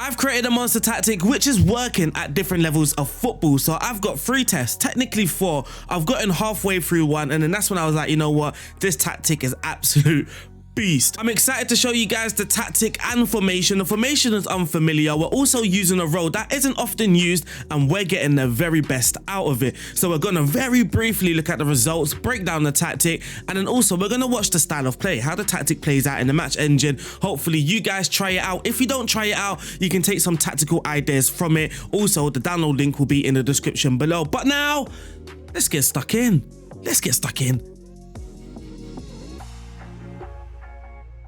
I've created a monster tactic which is working at different levels of football. So I've got 3 tests, technically 4. I've gotten halfway through one, and then that's when I was like, you know what, this tactic is absolute beast. I'm excited to show you guys the tactic and formation. The formation is unfamiliar. We're also using a role that isn't often used, and we're getting the very best out of it. So we're going to very briefly look at the results, break down the tactic, and then also we're going to watch the style of play, how the tactic plays out in the match engine. Hopefully you guys try it out. If you don't try it out, you can take some tactical ideas from it. Also, the download link will be in the description below. But now, let's get stuck in. Let's get stuck in.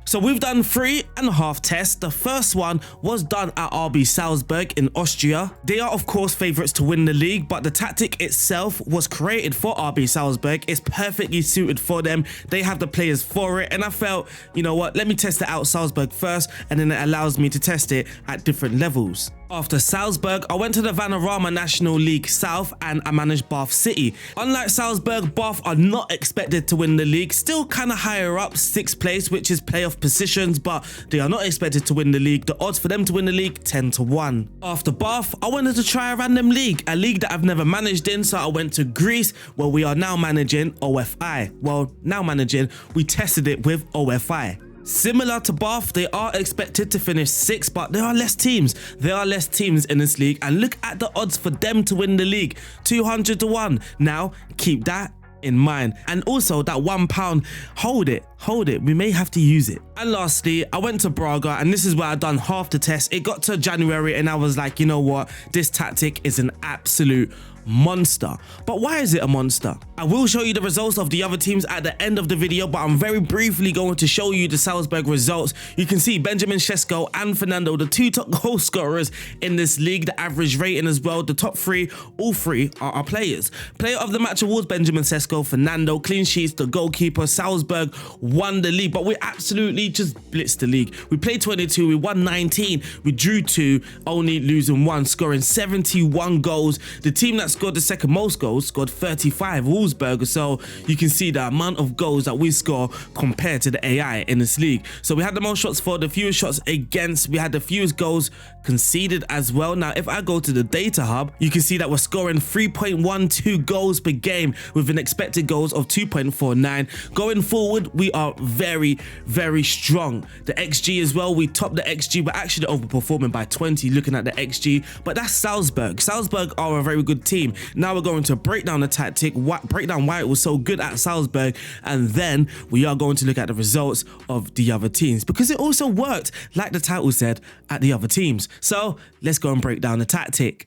So we've done 3.5 tests. The first one was done at RB Salzburg in Austria. They are of course favourites to win the league, but the tactic itself was created for RB Salzburg. It's perfectly suited for them. They have the players for it, and I felt, you know what, let me test it out Salzburg first, and then it allows me to test it at different levels. After Salzburg, I went to the Vanarama National League South and I managed Bath City. Unlike Salzburg, Bath are not expected to win the league, still kind of higher up, 6th place, which is playoff positions, but they are not expected to win the league. The odds for them to win the league, 10-1. After Bath, I wanted to try a random league, a league that I've never managed in, so I went to Greece, where we are now managing OFI. Well, now managing, we tested it with OFI. Similar to Bath, they are expected to finish 6th, but there are less teams. There are less teams in this league, and look at the odds for them to win the league, 200-1. Now, keep that in mind. And also that £1, hold it, we may have to use it. And lastly, I went to Braga, and this is where I done half the test. It got to January and I was like, you know what, this tactic is an absolute monster. But why is it a monster? I will show you the results of the other teams at the end of the video, but I'm very briefly going to show you the Salzburg results. You can see Benjamin Sesko and Fernando, the 2 top goal scorers in this league, the average rating as well. The top 3, all 3 are our players. Player of the match awards, Benjamin Sesko, Fernando, clean sheets, the goalkeeper. Salzburg won the league, but we absolutely just blitzed the league. We played 22, we won 19, we drew 2, only losing 1, scoring 71 goals. The team that scored the second most goals scored 35, Wolfsburg. So you can see the amount of goals that we score compared to the AI in this league. So we had the most shots for, the fewest shots against, we had the fewest goals conceded as well. Now if I go to the data hub, you can see that we're scoring 3.12 goals per game with an expected goals of 2.49. Going forward, we are very, very strong. The XG as well, we top the XG. We're actually overperforming by 20 looking at the XG, but that's Salzburg. Salzburg are a very good team. Now we're going to break down the tactic, break down why it was so good at Salzburg, and then we are going to look at the results of the other teams, because it also worked, like the title said, at the other teams. So let's go and break down the tactic.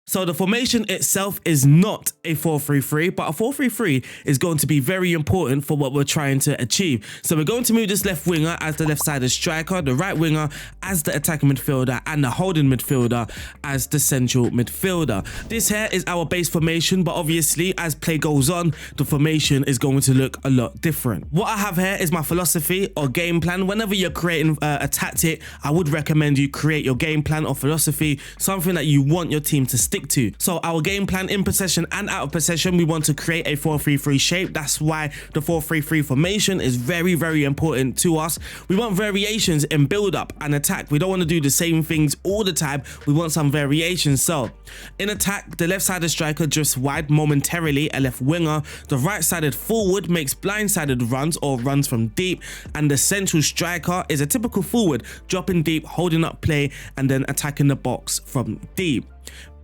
So the formation itself is not a 4-3-3, but a 4-3-3 is going to be very important for what we're trying to achieve. So we're going to move this left winger as the left-sided striker, the right winger as the attacking midfielder, and the holding midfielder as the central midfielder. This here is our base formation, but obviously as play goes on, the formation is going to look a lot different. What I have here is my philosophy or game plan. Whenever you're creating a tactic, I would recommend you create your game plan or philosophy, something that you want your team to stick to. So our game plan in possession and out of possession, we want to create a 4-3-3 shape. That's why the 4-3-3 formation is very, very important to us. We want variations in build up and attack. We don't want to do the same things all the time. We want some variations. So in attack, the left-sided striker drifts wide momentarily, a left winger. The right-sided forward makes blind-sided runs or runs from deep, and the central striker is a typical forward, dropping deep, holding up play, and then attacking the box from deep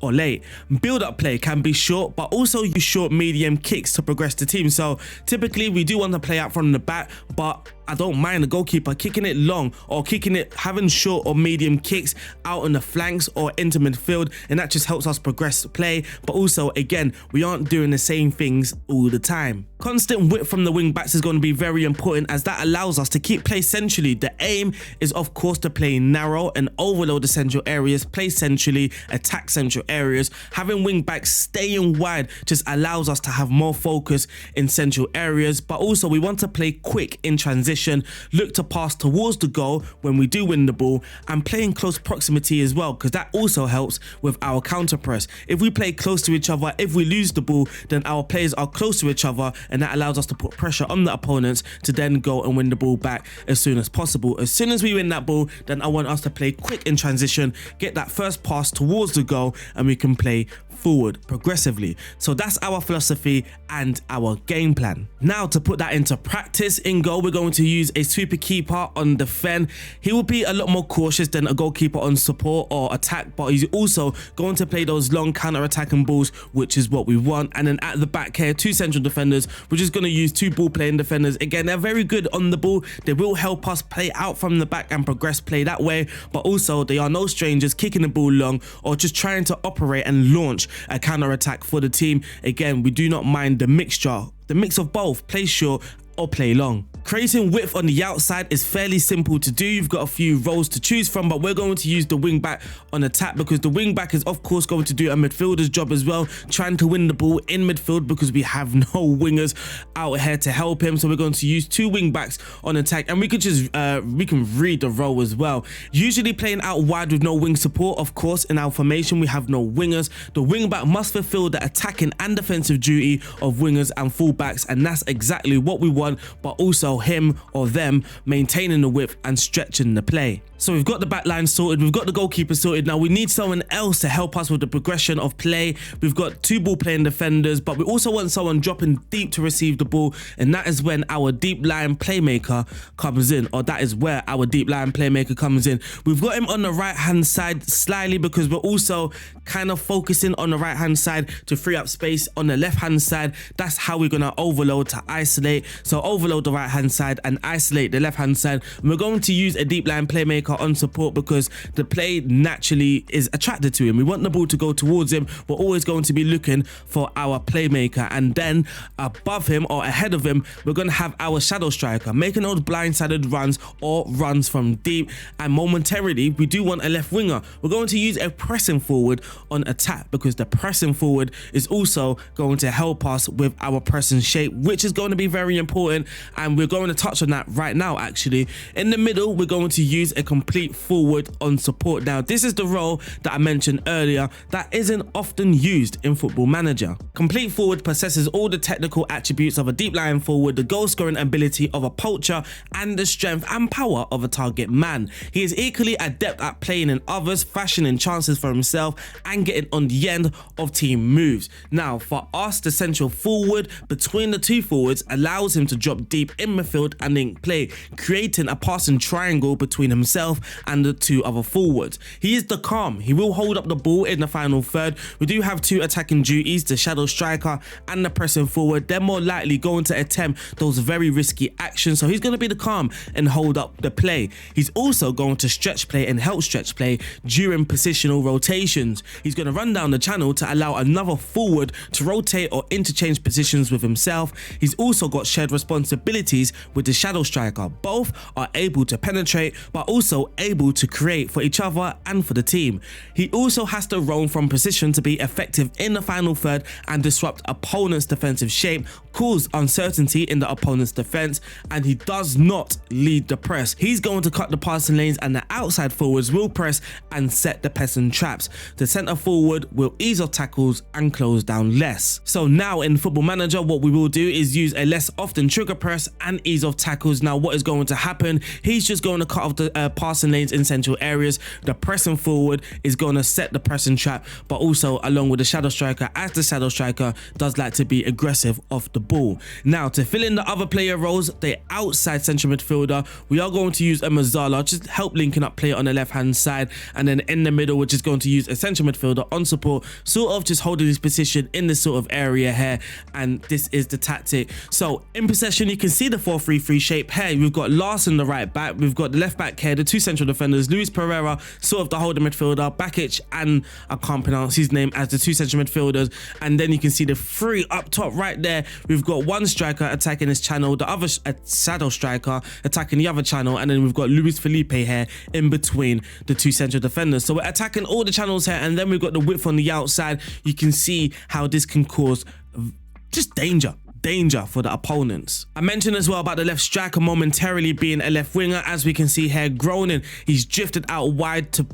or late. Build-up play can be short, but also use short medium kicks to progress the team. So typically we do want to play out from the back, but I don't mind the goalkeeper kicking it long or kicking it, having short or medium kicks out on the flanks or into midfield, and that just helps us progress play. But also, again, we aren't doing the same things all the time. Constant width from the wing backs is going to be very important, as that allows us to keep play centrally. The aim is of course to play narrow and overload the central areas, play centrally, attack central areas. Having wing backs staying wide just allows us to have more focus in central areas, but also we want to play quick in transition, look to pass towards the goal when we do win the ball, and play in close proximity as well, because that also helps with our counter press. If we play close to each other, if we lose the ball, then our players are close to each other, and that allows us to put pressure on the opponents to then go and win the ball back as soon as possible. As soon as we win that ball, then I want us to play quick in transition, get that first pass towards the goal, and we can play forward progressively. So that's our philosophy and our game plan. Now, to put that into practice, in goal we're going to use a sweeper keeper on defend. He will be a lot more cautious than a goalkeeper on support or attack, but he's also going to play those long counter-attacking balls, which is what we want. And then at the back here, 2 central defenders. We're just going to use 2 ball playing defenders. Again, they're very good on the ball. They will help us play out from the back and progress play that way, but also they are no strangers kicking the ball long or just trying to operate and launch a counter-attack for the team. Again, we do not mind the mix of both, play short or play long. Creating width on the outside is fairly simple to do. You've got a few roles to choose from, but we're going to use the wing back on attack because the wing back is of course going to do a midfielder's job as well, trying to win the ball in midfield because we have no wingers out here to help him. So we're going to use 2 wing backs on attack, and we could just we can read the role as well. Usually playing out wide with no wing support. Of course, in our formation we have no wingers. The wing back must fulfill the attacking and defensive duty of wingers and fullbacks, and that's exactly what we want, but also him or them maintaining the width and stretching the play. So we've got the back line sorted, we've got the goalkeeper sorted. Now we need someone else to help us with the progression of play. We've got 2 ball playing defenders, but we also want someone dropping deep to receive the ball, and that is when our deep line playmaker comes in, or that is where our deep line playmaker comes in. We've got him on the right hand side slightly because we're also kind of focusing on the right hand side to free up space on the left hand side. That's how we're going to overload to isolate. So overload the right hand side and isolate the left hand side. And we're going to use a deep line playmaker on support because the play naturally is attracted to him. We want the ball to go towards him. We're always going to be looking for our playmaker, and then above him or ahead of him we're going to have our shadow striker making those blindsided runs or runs from deep. And momentarily we do want a left winger. We're going to use a pressing forward on attack because the pressing forward is also going to help us with our pressing shape, which is going to be very important, and we're going to touch on that right now. Actually, in the middle we're going to use a complete forward on support. Now this is the role that I mentioned earlier that isn't often used in Football Manager. Complete forward possesses all the technical attributes of a deep lying forward, the goal scoring ability of a poacher, and the strength and power of a target man. He is equally adept at playing in others, fashioning chances for himself, and getting on the end of team moves. Now for us, the central forward between the 2 forwards allows him to drop deep in midfield and link play, creating a passing triangle between himself and the 2 other forwards. He is the calm. He will hold up the ball in the final third. We do have 2 attacking duties, the shadow striker and the pressing forward. They're more likely going to attempt those very risky actions, so he's going to be the calm and hold up the play. He's also going to stretch play and help stretch play during positional rotations. He's going to run down the channel to allow another forward to rotate or interchange positions with himself. He's also got shared responsibilities with the shadow striker. Both are able to penetrate but also able to create for each other and for the team. He also has to roam from position to be effective in the final third and disrupt opponent's defensive shape, cause uncertainty in the opponent's defense, and he does not lead the press. He's going to cut the passing lanes, and the outside forwards will press and set the passing traps. The centre forward will ease off tackles and close down less. So now in Football Manager what we will do is use a less often trigger press and ease off tackles. Now what is going to happen, he's just going to cut off the passing lanes in central areas. The pressing forward is going to set the pressing trap, but also along with the shadow striker, as the shadow striker does like to be aggressive off the ball. Now to fill in the other player roles, the outside central midfielder, we are going to use a Mazzala, just help linking up play on the left hand side, and then in the middle we're just going to use a central midfielder on support, sort of just holding his position in this sort of area here, and this is the tactic. So in possession you can see the 4-3-3 shape here. We've got Lars in the right back, we've got the left back here, the 2 two central defenders, Luis Pereira, sort of the holding midfielder, Bakic, and I can't pronounce his name, as the two central midfielders. And then you can see the three up top right there. We've got one striker attacking this channel, the other shadow striker attacking the other channel, and then we've got Luis Felipe here in between the two central defenders. So we're attacking all the channels here, and then we've got the width on the outside. You can see how this can cause just danger for the opponents. I mentioned as well about the left striker momentarily being a left winger. As we can see here, Groningen, he's drifted out wide to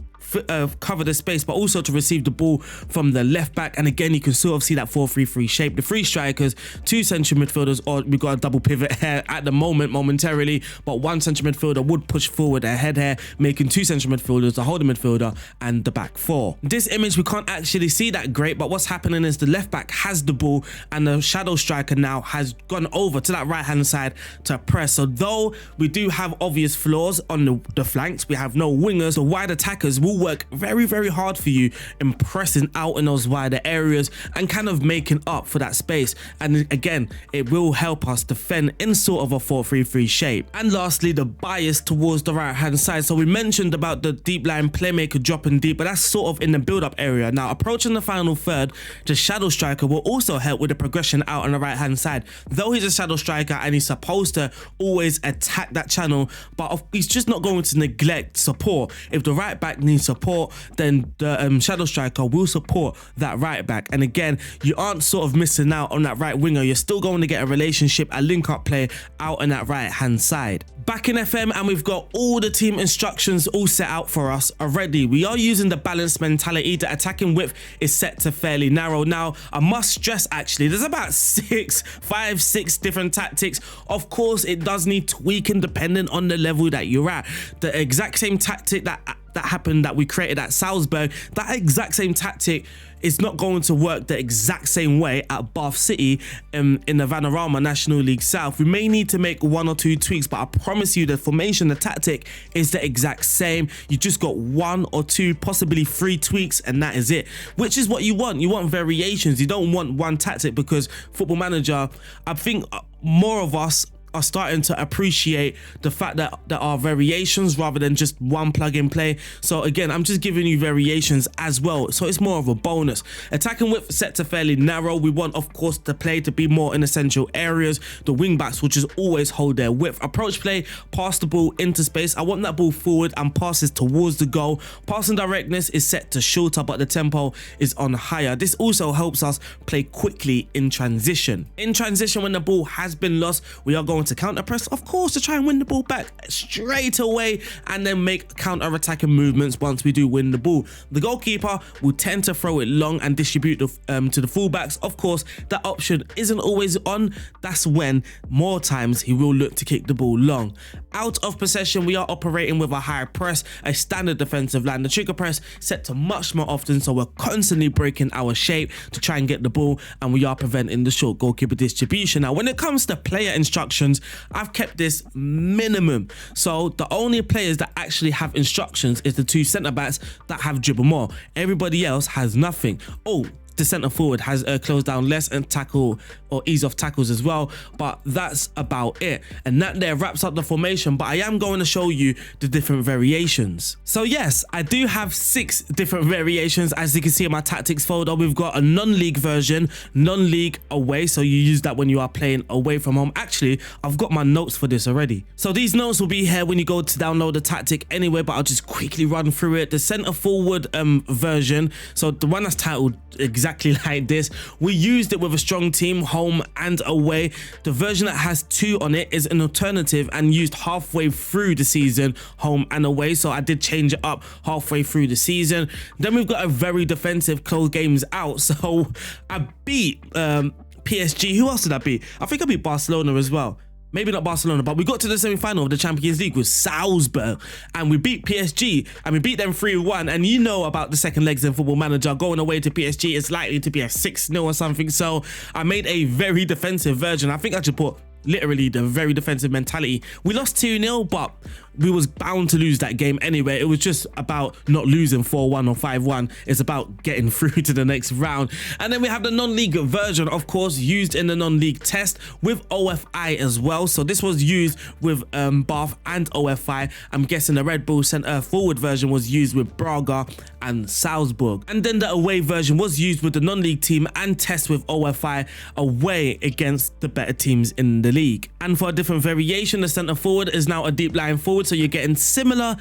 cover the space, but also to receive the ball from the left back. And again, you can sort of see that 4-3-3 shape. The three strikers, two central midfielders, or we've got a double pivot here at the moment momentarily, but one central midfielder would push forward ahead here, making two central midfielders, the holding midfielder, and the back four. This image, we can't actually see that great, but what's happening is the left back has the ball, and the shadow striker now has gone over to that right hand side to press. So though we do have obvious flaws on the flanks, we have no wingers, the wide attackers will work very, very hard for you in pressing out in those wider areas and kind of making up for that space. And again, it will help us defend in sort of a 4-3-3 shape. And lastly, the bias towards the right hand side. So we mentioned about the deep line playmaker dropping deep, but that's sort of in the build up area. Now approaching the final third, the shadow striker will also help with the progression out on the right hand side. Though he's a shadow striker and he's supposed to always attack that channel, but he's just not going to neglect support. If the right back needs support, then the shadow striker will support that right back. And again, you aren't sort of missing out on that right winger. You're still going to get a relationship, a link up play out on that right hand side. Back in FM, and we've got all the team instructions all set out for us already. We are using the balanced mentality. The attacking width is set to fairly narrow. Now, I must stress actually, there's about 5, 6 different tactics. Of course, it does need tweaking depending on the level that you're at. The exact same tactic that happened that we created at Salzburg, that exact same tactic is not going to work the exact same way at Bath City in the Vanarama National League South. We may need to make 1 or 2 tweaks, but I promise you the formation, the tactic is the exact same. You just got 1 or 2, possibly 3 tweaks, and that is it, which is what you want. You want variations. You don't want one tactic, because Football Manager, I think more of us are starting to appreciate the fact that there are variations rather than just one plug and play. So again, I'm just giving you variations as well, so it's more of a bonus. Attacking width set to fairly narrow. We want, of course, the play to be more in essential areas. The wing backs will just always hold their width. Approach play, pass the ball into space. I want that ball forward and passes towards the goal. Passing directness is set to shorter, but the tempo is on higher. This also helps us play quickly in transition. In transition, when the ball has been lost, we are going to counter press, of course, to try and win the ball back straight away, and then make counter attacking movements once we do win the ball. The goalkeeper will tend to throw it long and distribute to the fullbacks. Of course, that option isn't always on. That's when more times he will look to kick the ball long. Out of possession, we are operating with a high press, a standard defensive line. The trigger press set to much more often, so we're constantly breaking our shape to try and get the ball, and we are preventing the short goalkeeper distribution. Now, when it comes to player instructions, I've kept this minimum. So the only players that actually have instructions is the 2 centre backs that have dribble more. Everybody else has nothing. Oh, the centre forward has close down less and tackle or ease off tackles as well, but that's about it. And that there wraps up the formation, but I am going to show you the different variations. So yes, I do have 6 different variations. As you can see in my tactics folder, we've got a non-league version, non-league away, so you use that when you are playing away from home. Actually, I've got my notes for this already, so these notes will be here when you go to download the tactic anyway, but I'll just quickly run through it. The centre forward version, so the one that's titled exactly like this, we used it with a strong team, home and away. The version that has 2 on it is an alternative and used halfway through the season, home and away, so I did change it up halfway through the season. Then we've got a very defensive, close games out, so I beat PSG. Who else did I beat? I think I beat Barcelona as well. Maybe not Barcelona, but we got to the semi-final of the Champions League with Salzburg, and we beat PSG, and we beat them 3-1. And you know about the second legs in Football Manager, going away to PSG is likely to be a 6-0 or something. So I made a very defensive version. I think I should put literally the very defensive mentality. We lost 2-0, but we was bound to lose that game anyway. It was just about not losing 4-1 or 5-1. It's about getting through to the next round. And then we have the non-league version, of course, used in the non-league test with OFI as well. So this was used with Bath and OFI. I'm guessing the Red Bull centre forward version was used with Braga and Salzburg. And then the away version was used with the non-league team and test with OFI away against the better teams in the league. And for a different variation, the centre forward is now a deep lying forward. So you're getting similar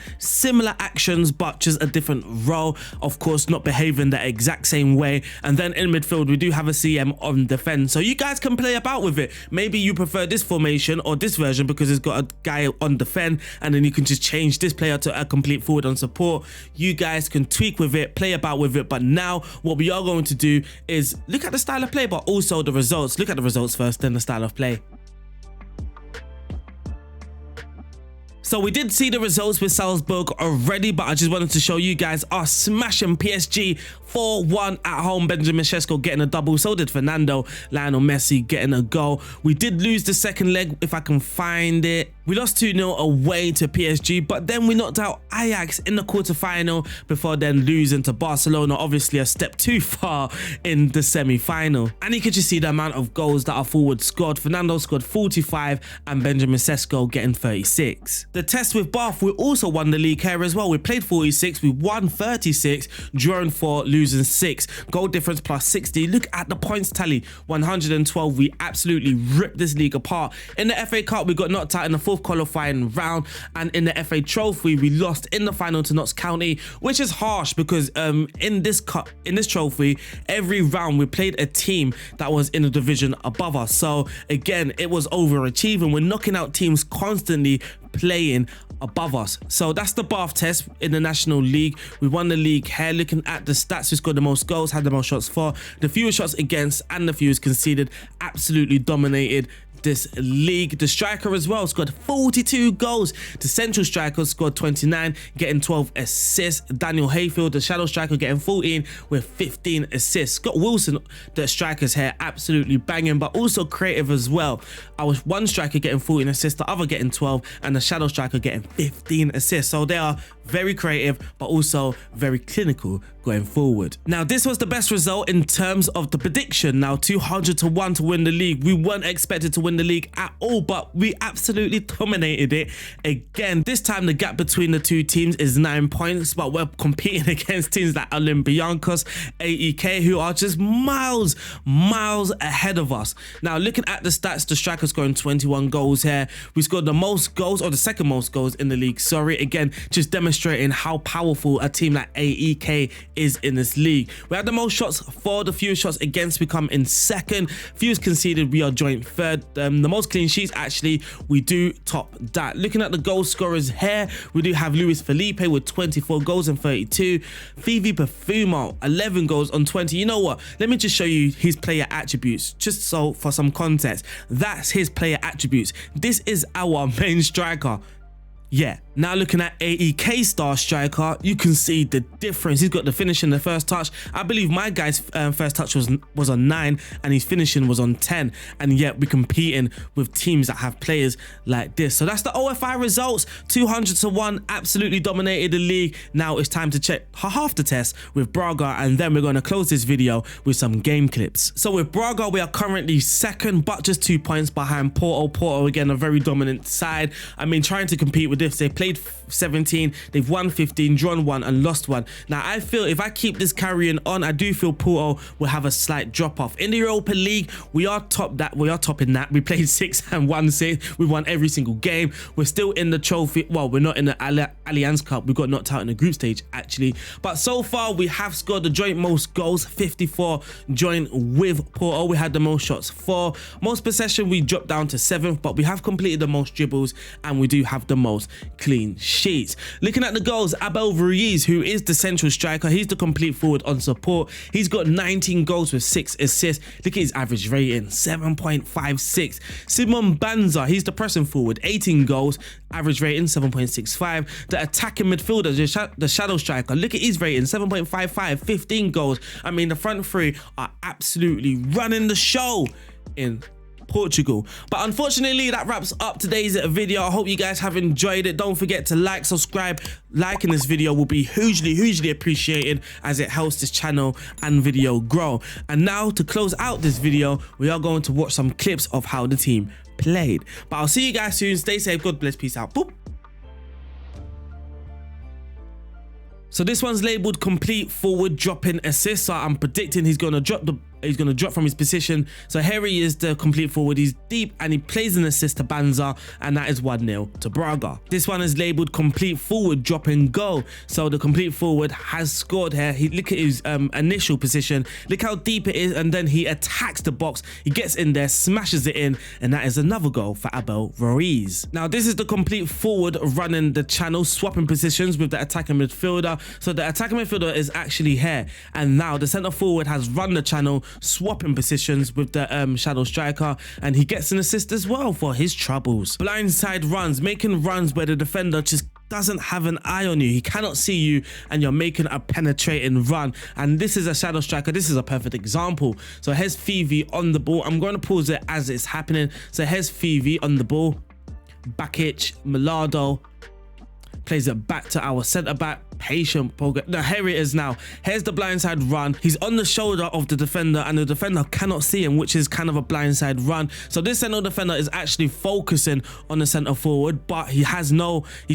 actions, but just a different role. Of course, not behaving the exact same way. And then in midfield, we do have a CM on defense. So you guys can play about with it. Maybe you prefer this formation or this version because it's got a guy on defend, and then you can just change this player to a complete forward on support. You guys can tweak with it, play about with it. But now what we are going to do is look at the style of play, but also the results. Look at the results first, then the style of play. So we did see the results with Salzburg already, but I just wanted to show you guys us smashing PSG 4-1 at home. Benjamin Sesko getting a double. So did Fernando. Lionel Messi getting a goal. We did lose the second leg, if I can find it. We lost 2-0 away to PSG, but then we knocked out Ajax in the quarterfinal before then losing to Barcelona, obviously a step too far in the semi-final. And you could just see the amount of goals that our forward scored. Fernando scored 45 and Benjamin Sesko getting 36. The test with Bath, we also won the league here as well. We played 46, we won 36, drawn 4, losing 6. Goal difference plus 60. Look at the points tally, 112. We absolutely ripped this league apart. In the FA Cup, we got knocked out in the fourth qualifying round, and in the FA Trophy, we lost in the final to Notts County, which is harsh because in this trophy, every round we played a team that was in a division above us. So again, it was overachieving. We're knocking out teams constantly playing above us. So that's the Bath test in the National League. We won the league here. Looking at the stats, we scored the most goals, had the most shots for, the fewest shots against, and the fewest conceded. Absolutely dominated this league. The striker as well scored 42 goals. The central striker scored 29, getting 12 assists. Daniel Hayfield, the shadow striker, getting 14 with 15 assists. Scott Wilson, the strikers here, absolutely banging, but also creative as well. I was one striker getting 14 assists, the other getting 12, and the shadow striker getting 15 assists. So they are very creative, but also very clinical going forward. Now, this was the best result in terms of the prediction. Now, 200 to 1 to win the league. We weren't expected to win the league at all, but we absolutely dominated it. Again, this time the gap between the two teams is 9 points, but we're competing against teams like Olympiacos, AEK, who are just miles ahead of us. Now, looking at the stats, the striker scoring 21 goals here. We scored the most goals, or the second most goals in the league, sorry. Again, just demonstrating how powerful a team like AEK is in this league. We had the most shots for, the fewest shots against, we come in second. Fewest conceded, we are joint third. The most clean sheets, actually, we do top that. Looking at the goal scorers here, we do have Luis Felipe with 24 goals and 32. Fifi Perfumo, 11 goals on 20. You know what? Let me just show you his player attributes, just so for some context. That's his player attributes. This is our main striker. Yeah. Now looking at AEK star striker, you can see the difference. He's got the finish in the first touch. I believe my guy's first touch was on 9 and his finishing was on 10. And yet we're competing with teams that have players like this. So that's the OFI results. 200 to 1, absolutely dominated the league. Now it's time to check half the test with Braga, and then we're going to close this video with some game clips. So with Braga, we are currently second, but just 2 points behind Porto. Porto, again, a very dominant side. I mean, trying to compete with this, they played 17, they've won 15, drawn 1 and lost 1. Now I feel if I keep this carrying on, I do feel Porto will have a slight drop off. In the Europa League, we are topping that. We played 6 and won 6. We won every single game. We're still in the trophy. Well, we're not in the Allianz Cup. We got knocked out in the group stage actually, but so far we have scored the joint most goals, 54 joint with Porto. We had the most shots for, most possession we dropped down to 7th, but we have completed the most dribbles and we do have the most clean sheets. Looking at the goals, Abel Ruiz, who is the central striker, he's the complete forward on support. He's got 19 goals with 6 assists. Look at his average rating, 7.56. Simon Banza, he's the pressing forward, 18 goals, average rating 7.65. The attacking midfielder, the shadow striker, look at his rating, 7.55, 15 goals. I mean, the front three are absolutely running the show in Portugal. But unfortunately, that wraps up today's video. I hope you guys have enjoyed it. Don't forget to like, subscribe. Liking this video will be hugely appreciated, as it helps this channel and video grow. And now, to close out this video, we are going to watch some clips of how the team played. But I'll see you guys soon. Stay safe. God bless. Peace out. Boop. So this one's labeled complete forward dropping assist. So I'm predicting he's gonna drop from his position. So here he is, the complete forward. He's deep and he plays an assist to Banza, and that is 1-0 to Braga. This one is labeled complete forward drop and go. So the complete forward has scored here. Look at his initial position. Look how deep it is, and then he attacks the box. He gets in there, smashes it in, and that is another goal for Abel Ruiz. Now this is the complete forward running the channel, swapping positions with the attacking midfielder. So the attacking midfielder is actually here, and now the centre forward has run the channel, swapping positions with the shadow striker, and he gets an assist as well for his troubles. Blindside runs, making runs where the defender just doesn't have an eye on you. He cannot see you, and you're making a penetrating run. And this is a shadow striker. This is a perfect example. So here's Phoebe on the ball. I'm going to pause it as it's happening. So here's Phoebe on the ball. Bakic, Millardo plays it back to our centre back. Patient progress. Now here it is now. Here's the blindside run. He's on the shoulder of the defender, and the defender cannot see him, which is kind of a blindside run. So this central defender is actually focusing on the centre forward, but he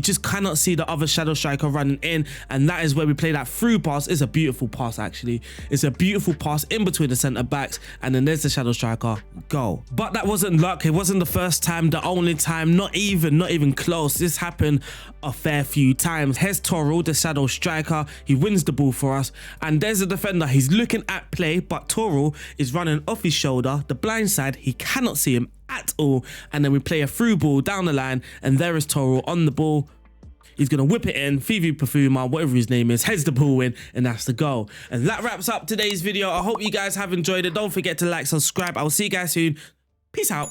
just cannot see the other shadow striker running in, and that is where we play that through pass. It's a beautiful pass, actually. It's a beautiful pass in between the centre backs, and then there's the shadow striker goal. But that wasn't luck. It wasn't the first time, the only time, not even close. This happened a fair few times. Here's Toro, the shadow striker. He wins the ball for us, and there's a defender. He's looking at play, but Toro is running off his shoulder, the blind side. He cannot see him at all, and then we play a through ball down the line, and there is Toro on the ball. He's gonna whip it in. Fifi Perfuma, whatever his name is, heads the ball in, and that's the goal. And that wraps up today's video. I hope you guys have enjoyed it. Don't forget to like, subscribe. I'll see you guys soon. Peace out.